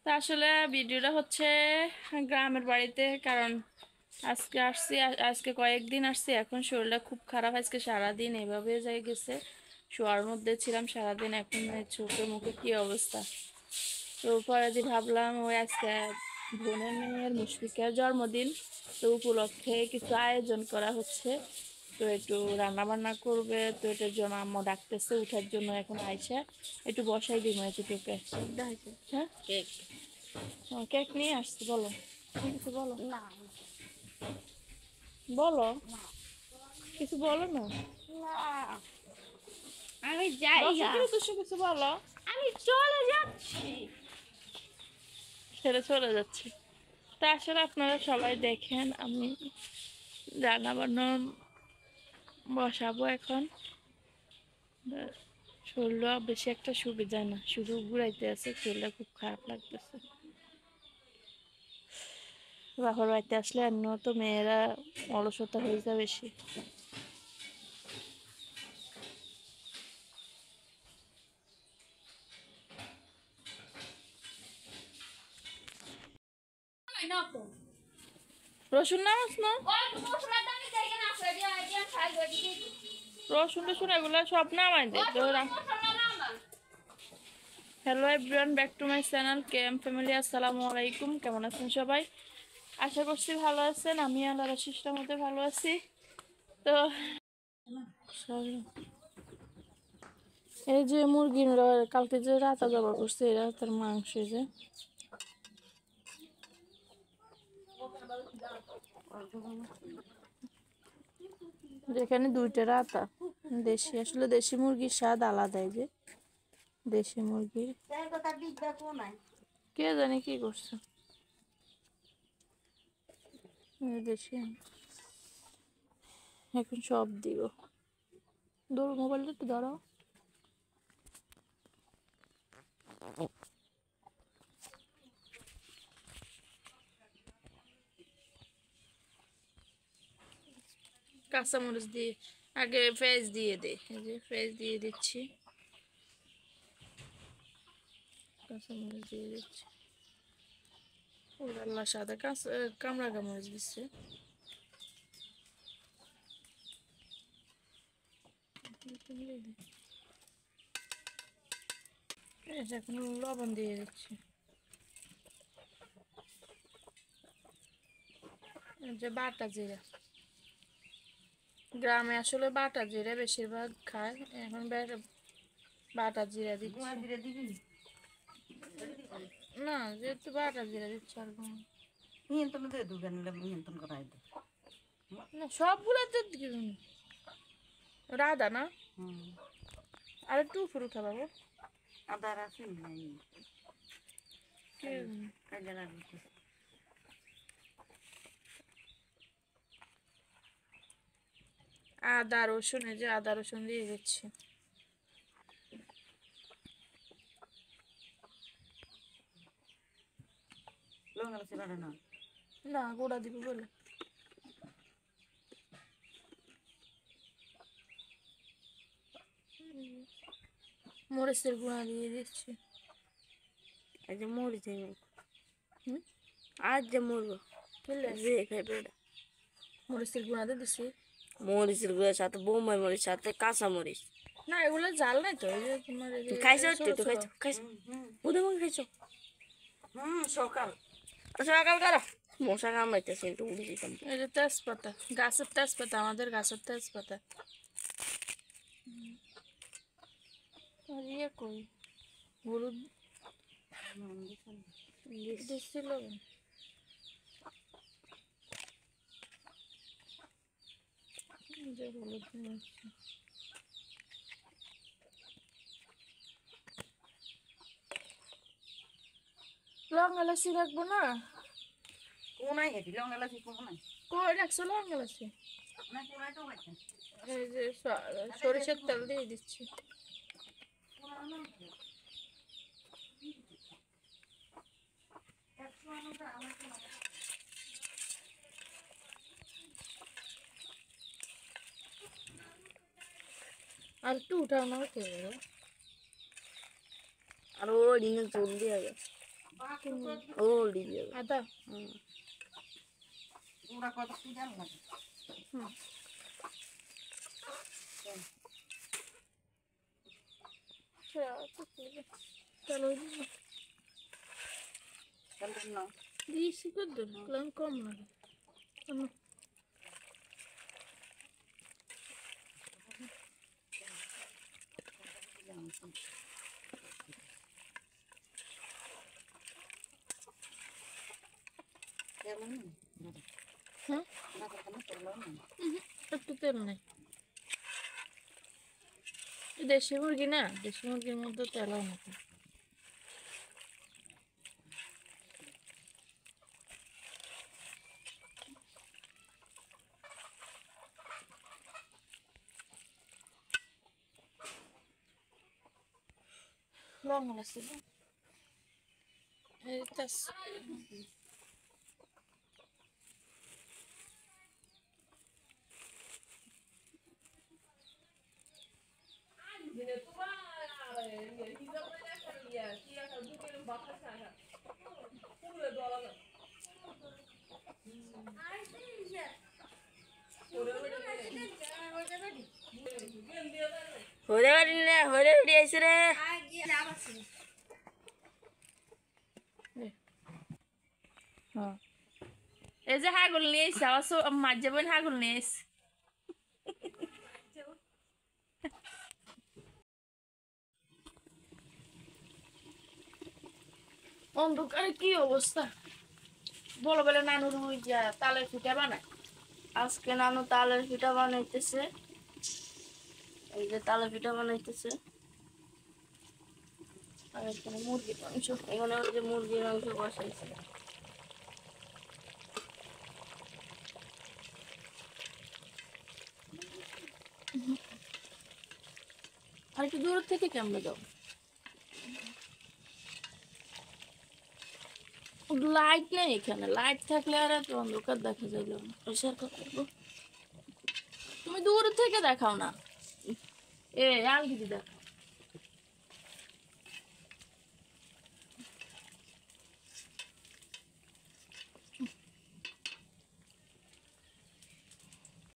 তা আসলে ভিডিওটা হচ্ছে গ্রামের বাড়িতে, কারণ আজকে আসছি, আজকে কয়েকদিন আসছি, এখন শরীরটা খুব খারাপ। আজকে সারাদিন এভাবে যাই গেছে, শোয়ার মধ্যে ছিলাম সারাদিন, এখন চোখে মুখে কি অবস্থা। তো পরে যে ভাবলাম ওই আজকে বোনের মেয়ের মুশফিকার জন্মদিন, তো উপলক্ষে কিছু আয়োজন করা হচ্ছে, তো একটু রান্না বান্না করবে, তো এটার জন্য আম্মু ডাকতেছে উঠার জন্য। এখন আইসা একটু বসাই দিব হয়েছে তোকে। হ্যাঁ, কেক কেক নিয়ে আসছি, বলো কিছু বলো, না বলো কিছু বলো না, না আমি যাই দর্শকের উদ্দেশ্যে কিছু বলো। আমি চলে যাচ্ছি। ছেড়ে চলে যাচ্ছে। তা আসলে আপনারা সবাই দেখেন, আমি রান্না বান্না বসাবো এখন। শরীরটা বেশি একটা সুবিধা না, শুধু ঘুরাইতে আছে, শরীরটা খুব খারাপ লাগতেছে। বাপের বাড়িতে আসলে অন্য তো মেয়েরা অলসতা হয়ে যায় বেশি। রসুন নামাস না, রসুন টসুন এগুলো সব নামাই দে তোরা। Hello everyone, back to my channel K M family. আসসালামু আলাইকুম, কেমন আছেন সবাই? আশা করছি ভালো আছেন, আমি আল্লাহর আশীর্বাদের মধ্যে ভালো আছি। তো এই যে মুরগির কালকে যে রাতা জবা করছে, এই রাতার মাংস, যে যেখানে দুইটা রাতা দেশি, আসলে দেশি মুরগির স্বাদ আলাদা। এই যে দেশি মুরগির কে জানে কি করছে, দেশি। এখন সব দিব, ধরো মোবাইলটা একটু ধরো। কাঁচামরিচ দিয়ে আগে পেঁয়াজ দিয়ে দে, এই যে পেঁয়াজ দিয়ে দিচ্ছি, কাঁচামরিচ দিয়ে দিচ্ছি। আল্লাহ, সাদা কামড়া কামড়িচ দিচ্ছে। এখন লবণ দিয়ে দিচ্ছি, যে বাটা জিরা। গ্রামে আসলে বাটা জিরা বেশিরভাগ খায়, এখন বাটা জিরা দিচ্ছি। না, যেহেতু বাটা জিরা দিচ্ছি আর না, সবগুলো তো রাধা না, আর একটু উপরে উঠা পাবো। আদা রসুন, এই যে আদা রসুন দিয়ে দিচ্ছি। না, গোড়া দিব বলে মরিচের গুঁড়া দিয়ে দিচ্ছি। এই যে মরিচ আজ যে মরবো মরিচের গুঁড়া দিয়ে দিচ্ছি, মরিচের গুঁড়োর সাথে বোম্বাই মরিচ সাথে কাঁচা মরিচ। না এগুলো জাল নাই তো, এই যে তোমার খাইছো একটু খাইছো খাইছো ওদের মনে খাইছো সকাল সকাল কারা মশা কামড়াইতেছে একটু উড়ে দিতাম। এই যে তেজপাতা, গাছের তেজপাতা, আমাদের গাছের তেজপাতা। আর ইয়ে কই হলুদ দিচ্ছিল, যে হলুদ লং এলাচি রাখবো না, কোনায় হেঁটি লং এলাচি কোনায় কই রাখছো লং এলাচি? এই যে সরিষার তেল দিয়ে দিচ্ছি। আর একটু উঠাও না, আর ওই দিনে জলদি হবে ও দিয়ে আদা ওরা কত কি জান না চলো কেন না দিয়েছি কত কম লাগে কেমন হ্যাঁ না কেন কেমন একটু তেল নেই দেশি মুরগি না দেশি মুরগির মধ্যে তেল হয় না লবণ আছে এটা হরে বাড়ি রে হরে বাড়ি আইছে রে হ্যাঁ এই যে হাগল নিয়ে এসে আবার মাঝ যাবেন হাগল নিয়ে এসে অন্ধকারে কি অবস্থা বলো বলে নানুর ওই যা তালের পিঠা বানায় আজকে নানু তালের পিঠা বানাইতেছে এই যে তালের পিঠা বানাইতেছে আর এখানে মুরগির মাংস এখানে ওই যে মুরগির মাংস বসাইছে আর একটু দূর থেকে কেমনে দাও লাইট নেই এখানে লাইট থাকলে আর এত অন্ধকার দেখা যাইল না এসে তুমি দূর থেকে দেখাও না এ আলগিরি দেখ